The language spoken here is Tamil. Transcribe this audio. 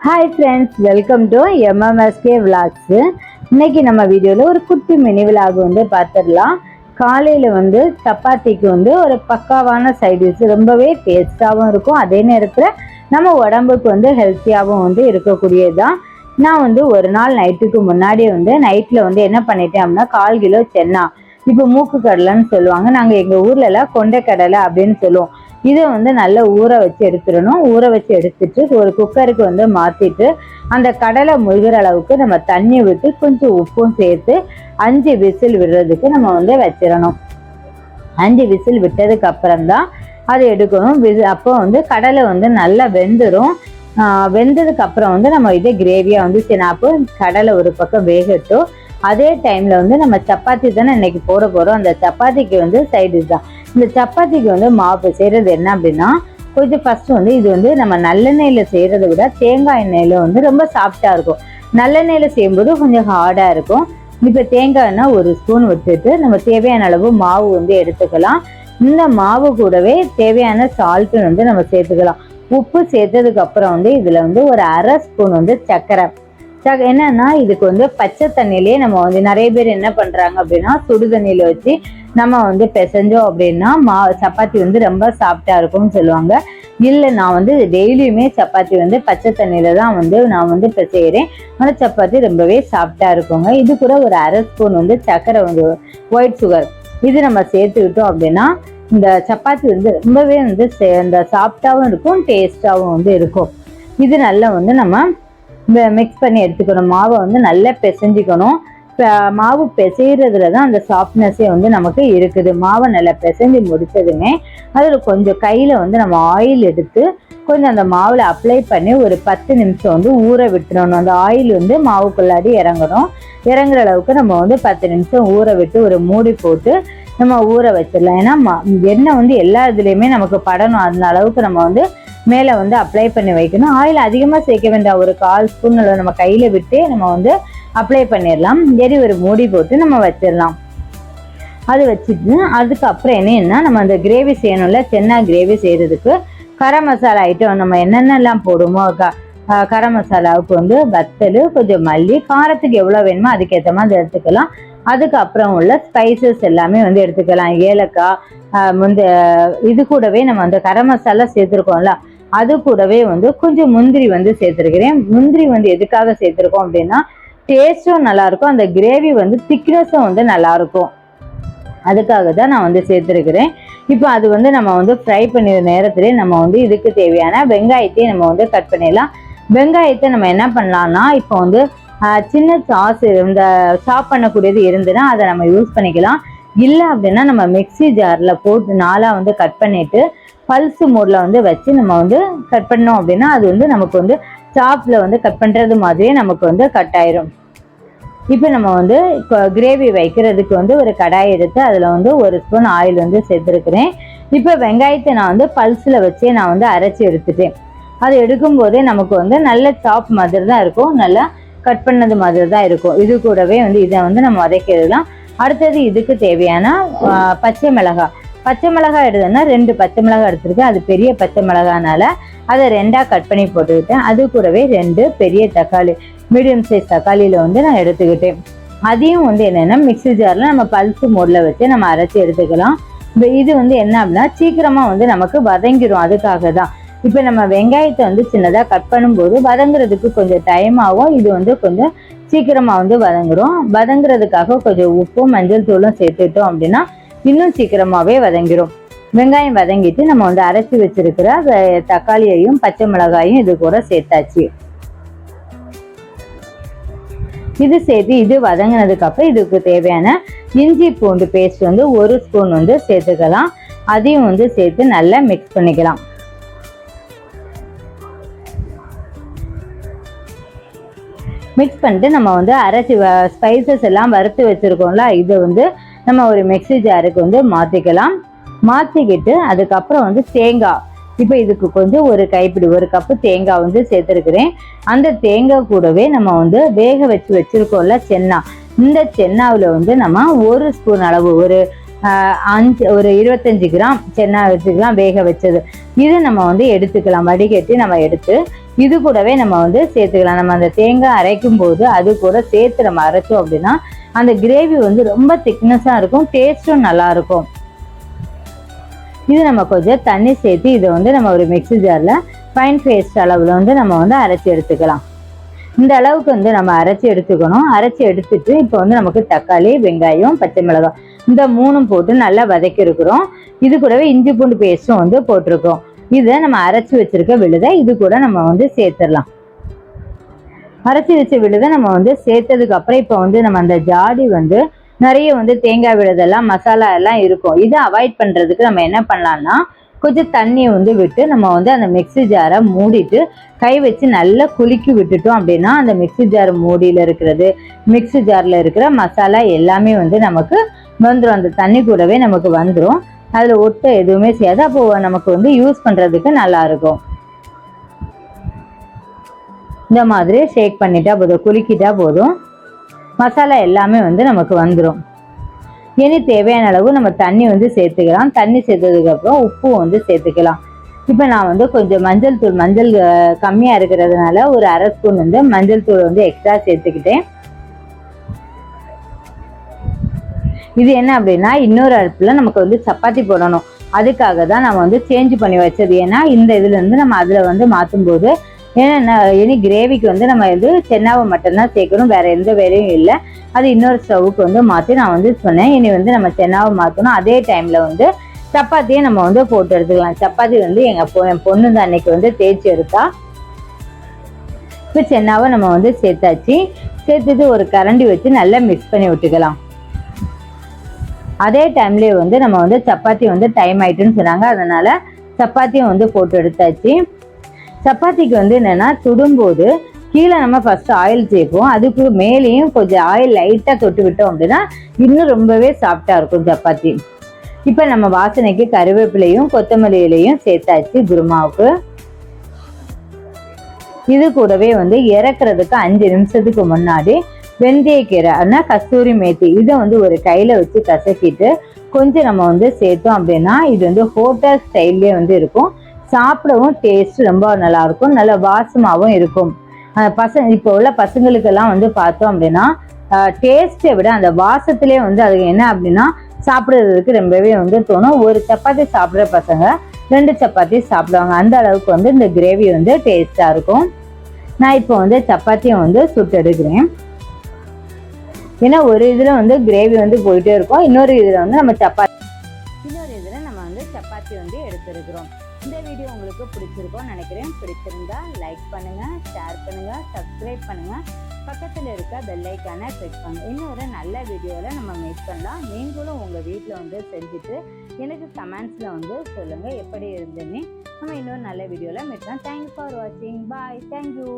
Hi friends, welcome to MMSK Vlogs. இன்னைக்கு நம்ம வீடியோவில் ஒரு குட்டி மினி விலாக் பார்த்துடலாம். காலையில் சப்பாத்திக்கு ஒரு பக்காவான சைடிஷ், ரொம்பவே டேஸ்டாகவும் இருக்கும். அதே நேரத்தில் நம்ம உடம்புக்கு ஹெல்த்தியாகவும் இருக்கக்கூடியதுதான். நான் ஒரு நாள் நைட்டுக்கு முன்னாடி நைட்டில் என்ன பண்ணிட்டேன் அப்படின்னா 1/4 கிலோ சென்னா, இப்போ மூக்கு கடலைன்னு சொல்லுவாங்க, நாங்கள் எங்கள் ஊர்லலாம் கொண்டை கடலை அப்படின்னு சொல்லுவோம். இதை நல்லா ஊற வச்சு எடுத்துடணும். ஊற வச்சு எடுத்துட்டு ஒரு குக்கருக்கு மாற்றிட்டு அந்த கடலை முழுகிற அளவுக்கு நம்ம தண்ணி விட்டு கொஞ்சம் உப்பும் சேர்த்து 5 விசில் விடுறதுக்கு நம்ம வச்சிடணும். 5 விசில் விட்டதுக்கு அப்புறம்தான் அதை எடுக்கணும். அப்போ கடலை நல்லா வெந்துடும். வெந்ததுக்கு அப்புறம் நம்ம இதே கிரேவியாக சினாப்பு கடலை ஒரு பக்கம் வேகட்டும். அதே டைம்ல நம்ம சப்பாத்தி தானே இன்னைக்கு போட போறோம். அந்த சப்பாத்திக்கு சைடிஷ் தான். இந்த சப்பாத்திக்கு மாவு செய்யறது என்ன அப்படின்னா, கொஞ்சம் ஃபர்ஸ்ட் இது நம்ம நல்லெண்ணெயில செய்யறதை விட தேங்காய் எண்ணெயில ரொம்ப சாஃப்டா இருக்கும். நல்லெண்ணெயில செய்யும்போது கொஞ்சம் ஹார்டா இருக்கும். இப்ப தேங்காய் எண்ணெய் 1 ஸ்பூன் விட்டுட்டு நம்ம தேவையான அளவு மாவு எடுத்துக்கலாம். இந்த மாவு கூடவே தேவையான சால்ட் நம்ம சேர்த்துக்கலாம். உப்பு சேர்த்ததுக்கு அப்புறம் இதுல ஒரு 1/2 ஸ்பூன் சர்க்கரை. என்னன்னா இதுக்கு பச்சை தண்ணியிலேயே நம்ம நிறைய பேர் என்ன பண்றாங்க அப்படின்னா, சுடு தண்ணியில வச்சு நம்ம பிசைஞ்சோம் அப்படின்னா சப்பாத்தி ரொம்ப சாஃப்டா இருக்கும்னு சொல்லுவாங்க. இல்லை, நான் டெய்லியுமே சப்பாத்தி பச்சை தண்ணியில தான் நான் பிசைகிறேன். அந்த சப்பாத்தி ரொம்பவே சாஃப்டா இருக்குங்க. இது கூட ஒரு 1/2 ஸ்பூன் சர்க்கரை ஒயிட் சுகர் இது நம்ம சேர்த்துக்கிட்டோம் அப்படின்னா இந்த சப்பாத்தி ரொம்பவே இந்த சாஃப்டாவும் இருக்கும், டேஸ்டாவும் இருக்கும். இது நல்லா நம்ம மிக்ஸ் பண்ணி எடுத்துக்கணும். மாவை நல்லா பிசைஞ்சிக்கணும். மாவு பிசைறதுல தான் அந்த சாஃப்ட்னஸே நமக்கு இருக்குது. மாவை நல்லா பிசைஞ்சு முடிச்சதுமே அதில் கொஞ்சம் கையில் நம்ம ஆயில் எடுத்து கொஞ்சம் அந்த மாவில் அப்ளை பண்ணி ஒரு 10 நிமிஷம் ஊற விட்டுறணும். அந்த ஆயில் மாவுக்குள்ளாடி இறங்கணும். இறங்குற அளவுக்கு நம்ம 10 நிமிஷம் ஊற விட்டு ஒரு மூடி போட்டு நம்ம ஊற வச்சிடலாம். ஏன்னா எண்ணெய் எல்லா இதுலேயுமே நமக்கு படணும். அந்த அளவுக்கு நம்ம மேலே அப்ளை பண்ணி வைக்கணும். ஆயில் அதிகமாக சேர்க்க வேண்டாம். ஒரு 1/4 ஸ்பூன் நம்ம கையில் விட்டு நம்ம அப்ளை பண்ணிடலாம். ஒரு மூடி போட்டு நம்ம வச்சிடலாம். அது வச்சுட்டு அதுக்கப்புறம் என்னன்னா, நம்ம அந்த கிரேவி செய்யணும்ல, சென்னா கிரேவி செய்யறதுக்கு கரம் மசாலா ஐட்டம் நம்ம என்னென்னலாம் போடுமோ, கரம் மசாலாவுக்கு வத்தல், கொஞ்சம் மல்லி, காரத்துக்கு எவ்வளோ வேணுமோ அதுக்கேற்ற மாதிரி எடுத்துக்கலாம். அதுக்கப்புறம் உள்ள ஸ்பைசஸ் எல்லாமே எடுத்துக்கலாம். ஏலக்காய், இது கூடவே நம்ம அந்த கரம் மசாலா சேர்த்துருக்கோம்ல, அது கூடவே கொஞ்சம் முந்திரி சேர்த்துருக்கிறேன். முந்திரி எதுக்காக சேர்த்துருக்கோம் அப்படின்னா, டேஸ்டும் நல்லா இருக்கும், அந்த கிரேவி திக்னஸும் நல்லா இருக்கும். அதுக்காக தான் நான் சேர்த்துருக்கிறேன். இப்போ அது நம்ம ஃப்ரை பண்ணிடுற நேரத்திலே நம்ம இதுக்கு தேவையான வெங்காயத்தையும் நம்ம கட் பண்ணிடலாம். வெங்காயத்தை நம்ம என்ன பண்ணலாம்னா, இப்போ சின்ன சாஸ் இந்த சாப் பண்ணக்கூடியது இருந்துன்னா அதை நம்ம யூஸ் பண்ணிக்கலாம். இல்லை அப்படின்னா நம்ம மிக்சி ஜாரில் போட்டு 4 கட் பண்ணிட்டு பல்ஸ் மோட்ல வச்சு நம்ம கட் பண்ணோம் அப்படின்னா அது நமக்கு சாப்பில் கட் பண்ணுறது மாதிரியே நமக்கு கட் ஆயிரும். இப்போ நம்ம கிரேவி வைக்கிறதுக்கு ஒரு கடாய் எடுத்து அதில் 1 ஸ்பூன் ஆயில் சேர்த்துருக்கிறேன். இப்போ வெங்காயத்தை நான் பல்ஸில் வச்சே நான் அரைச்சி எடுத்துட்டேன். அது எடுக்கும் போதே நமக்கு நல்ல சாப் மாதிரி தான் இருக்கும், நல்லா கட் பண்ணது மாதிரி தான் இருக்கும். இது கூடவே இதை நம்ம வதக்கிடலாம். அடுத்தது இதுக்கு தேவையான பச்சை மிளகாய் எடுத்தோம்னா 2 பச்சை மிளகாய் எடுத்துருக்கேன். அது பெரிய பச்சை மிளகானால அதை 2ஆ கட் பண்ணி போட்டுக்கிட்டேன். அது கூடவே 2 பெரிய தக்காளி, மீடியம் சைஸ் தக்காளியில நான் எடுத்துக்கிட்டேன். அதையும் என்னன்னா மிக்சி ஜார்ல நம்ம பல்ஸ் மோட்ல வச்சு நம்ம அரைச்சி எடுத்துக்கலாம். இது என்ன அப்படின்னா சீக்கிரமா நமக்கு வதங்கிடும். அதுக்காக தான் இப்போ நம்ம வெங்காயத்தை சின்னதாக கட் பண்ணும்போது வதங்குறதுக்கு கொஞ்சம் டைம் ஆகும். இது கொஞ்சம் சீக்கிரமா வதங்குறோம். வதங்குறதுக்காக கொஞ்சம் உப்பும் மஞ்சள் தூளும் சேர்த்துட்டோம் அப்படின்னா இன்னும் சீக்கிரமாவே வதங்கிடும். வெங்காயம் வதங்கிட்டு நம்ம அரைச்சி வச்சிருக்கிற தக்காளியையும் பச்சை மிளகாயும் இது கூட சேர்த்தாச்சு. இது சேர்த்து இது வதங்கினதுக்கு அப்புறம் இதுக்கு தேவையான இஞ்சி பூண்டு பேஸ்ட் 1 ஸ்பூன் சேர்த்துக்கலாம். அதையும் சேர்த்து நல்லா மிக்ஸ் பண்ணிக்கலாம். மிக்ஸ் பண்ணிட்டு நம்ம அரைச்சி ஸ்பைசஸ் எல்லாம் வறுத்து வச்சிருக்கோம்ல, இதை நம்ம ஒரு மிக்சி ஜாருக்கு மாற்றிக்கலாம். மாற்றிக்கிட்டு அதுக்கப்புறம் தேங்காய், இப்போ இதுக்கு கொஞ்சம் ஒரு கைப்பிடி 1 கப்பு தேங்காய் சேர்த்துருக்கிறேன். அந்த தேங்காய் கூடவே நம்ம வேக வச்சு வச்சிருக்கோம்ல சென்னா, இந்த சென்னாவில் நம்ம 1 ஸ்பூன் அளவு ஒரு 25 கிராம் சென்னா வச்சுக்கலாம் வேக வச்சது. இது நம்ம எடுத்துக்கலாம். வடிகட்டி நம்ம எடுத்து இது கூடவே நம்ம வந்து சேர்த்துக்கலாம். நம்ம அந்த தேங்காய் அரைக்கும் போது அது கூட சேர்த்து நம்ம அரைச்சோம் அப்படின்னா அந்த கிரேவி வந்து ரொம்ப திக்னஸாக இருக்கும், டேஸ்ட்டும் நல்லா இருக்கும். இது நம்ம கொஞ்சம் தண்ணி சேர்த்து இதை வந்து நம்ம ஒரு மிக்ஸி ஜாரில் ஃபைன் பேஸ்ட் அளவில் வந்து நம்ம வந்து அரைச்சி எடுத்துக்கலாம். இந்த அளவுக்கு வந்து நம்ம அரைச்சி எடுத்துக்கணும். அரைச்சி எடுத்துட்டு இப்போ வந்து நமக்கு தக்காளி, வெங்காயம், பச்சை மிளகாய் இந்த 3ம் போட்டு நல்லா வதக்கி இருக்கிறோம். இது கூடவே இஞ்சி பூண்டு பேஸ்ட்டும் வந்து போட்டிருக்கோம். இதை நம்ம அரைச்சி வச்சிருக்க விழுதை இது கூட நம்ம வந்து சேர்த்துடலாம். அரைச்சி வச்ச விழுதை நம்ம வந்து சேர்த்ததுக்கு அப்புறம் இப்போ வந்து நம்ம அந்த ஜாடி வந்து நிறைய வந்து தேங்காய் விழுதெல்லாம் மசாலா எல்லாம் இருக்கும். இதை அவாய்ட் பண்ணுறதுக்கு நம்ம என்ன பண்ணலாம்னா கொஞ்சம் தண்ணியை வந்து விட்டு நம்ம வந்து அந்த மிக்ஸி ஜாரை மூடிட்டு கை வச்சு நல்லா குலுக்கி விட்டுட்டோம் அப்படின்னா அந்த மிக்ஸி ஜார் மூடியில் இருக்கிறது, மிக்ஸி ஜாரில் இருக்கிற மசாலா எல்லாமே வந்து நமக்கு வந்துடும். அந்த தண்ணி கூடவே நமக்கு வந்துடும். அதில் ஒட்ட எதுவுமே செய்யாது. அப்போ நமக்கு வந்து யூஸ் பண்ணுறதுக்கு நல்லா இருக்கும். இந்த மாதிரி ஷேக் பண்ணிட்டா போதும், குலுக்கிட்டா போதும், மசாலா எல்லாமே வந்து நமக்கு வந்துடும். இனி தேவையான அளவு நம்ம தண்ணி வந்து சேர்த்துக்கலாம். தண்ணி சேர்த்ததுக்கப்புறம் உப்பு வந்து சேர்த்துக்கலாம். இப்போ நான் வந்து கொஞ்சம் மஞ்சள் தூள், மஞ்சள் கம்மியாக இருக்கிறதுனால ஒரு அரை ஸ்பூன் வந்து மஞ்சள் தூள் வந்து எக்ஸ்ட்ரா சேர்த்துக்கிட்டேன். இது என்ன அப்படின்னா இன்னொரு அடுப்பில் நமக்கு வந்து சப்பாத்தி போடணும். அதுக்காக தான் நம்ம வந்து சேஞ்ச் பண்ணி வச்சது. ஏன்னா இந்த இதுலேருந்து நம்ம அதில் வந்து மாற்றும் போது ஏன்னா இனி கிரேவிக்கு வந்து நம்ம வந்து சென்னாவை மட்டும்தான் சேர்க்கணும், வேற எந்த வேலையும் இல்லை. அது இன்னொரு ஸ்டவ்வுக்கு வந்து மாற்றி நான் வந்து சொன்னேன். இனி வந்து நம்ம சென்னாவை மாற்றணும். அதே டைமில் வந்து சப்பாத்தியை நம்ம வந்து போட்டு எடுத்துக்கலாம். சப்பாத்தி வந்து என் பொண்ணு தான் அன்னைக்கு வந்து தேய்ச்சி எடுத்தா. இப்போ சென்னாவை நம்ம வந்து சேர்த்தாச்சு. சேர்த்துட்டு ஒரு கரண்டி வச்சு நல்லா மிக்ஸ் பண்ணி விட்டுக்கலாம். அதே டைம்லேயே வந்து நம்ம வந்து சப்பாத்தி வந்து டைம் ஆயிட்டுன்னு சொன்னாங்க, அதனால சப்பாத்தியும் வந்து போட்டு எடுத்தாச்சு. சப்பாத்திக்கு வந்து என்னென்னா சுடும்போது கீழே நம்ம ஃபஸ்ட்டு ஆயில் சேர்ப்போம். அதுக்கு மேலேயும் கொஞ்சம் ஆயில் லைட்டாக தொட்டு விட்டோம் அப்படின்னா இன்னும் ரொம்பவே சாஃப்டாக இருக்கும் சப்பாத்தி. இப்போ நம்ம வாசனைக்கு கருவேப்பிலையும் கொத்தமல்லி இலையும் சேர்த்தாச்சு குருமாவுக்கு. இது கூடவே வந்து இறக்குறதுக்கு 5 நிமிஷத்துக்கு முன்னாடி வெந்தயக்கீரை அப்படின்னா கஸ்தூரி மேத்தி இதை வந்து ஒரு கையில் வச்சு கசக்கிட்டு கொஞ்சம் நம்ம வந்து சேர்த்தோம் அப்படின்னா இது வந்து ஹோட்டல் ஸ்டைல்லே வந்து இருக்கும். சாப்பிடவும் டேஸ்ட் ரொம்ப நல்லா இருக்கும், நல்ல வாசமாகவும் இருக்கும். இப்போ உள்ள பசங்களுக்கெல்லாம் வந்து பார்த்தோம் அப்படின்னா டேஸ்ட்டை விட அந்த வாசத்திலே வந்து அது என்ன அப்படின்னா சாப்பிட்றதுக்கு ரொம்பவே வந்து தோணும். ஒரு சப்பாத்தி சாப்பிட்ற பசங்க 2 சப்பாத்தி சாப்பிடுவாங்க. அந்த அளவுக்கு வந்து இந்த கிரேவி வந்து டேஸ்டாக இருக்கும். நான் இப்போ வந்து சப்பாத்தியை வந்து சுட்டு எடுக்கிறேன். ஏன்னா ஒரு இதில் வந்து கிரேவி வந்து போயிட்டே இருக்கும், இன்னொரு இதில் வந்து நம்ம சப்பாத்தி வந்து எடுத்துருக்கிறோம். இந்த வீடியோ உங்களுக்கு பிடிச்சிருக்கோன்னு நினைக்கிறேன். பிடிச்சிருந்தா லைக் பண்ணுங்க, ஷேர் பண்ணுங்க, சப்ஸ்கிரைப் பண்ணுங்க, பக்கத்தில் இருக்க பெல் ஐக்கானை கிளிக் பண்ணுங்க. இன்னொரு நல்ல வீடியோவில் நம்ம மீட் பண்ணலாம். நீங்களும் உங்கள் வீட்டில் வந்து செஞ்சுட்டு எனக்கு கமெண்ட்ஸில் வந்து சொல்லுங்கள் எப்படி இருந்துன்னு. நம்ம இன்னொரு நல்ல வீடியோவில் மீட் பண்ணலாம். தேங்க்ஸ் ஃபார் வாட்சிங். பாய். தேங்க்யூ.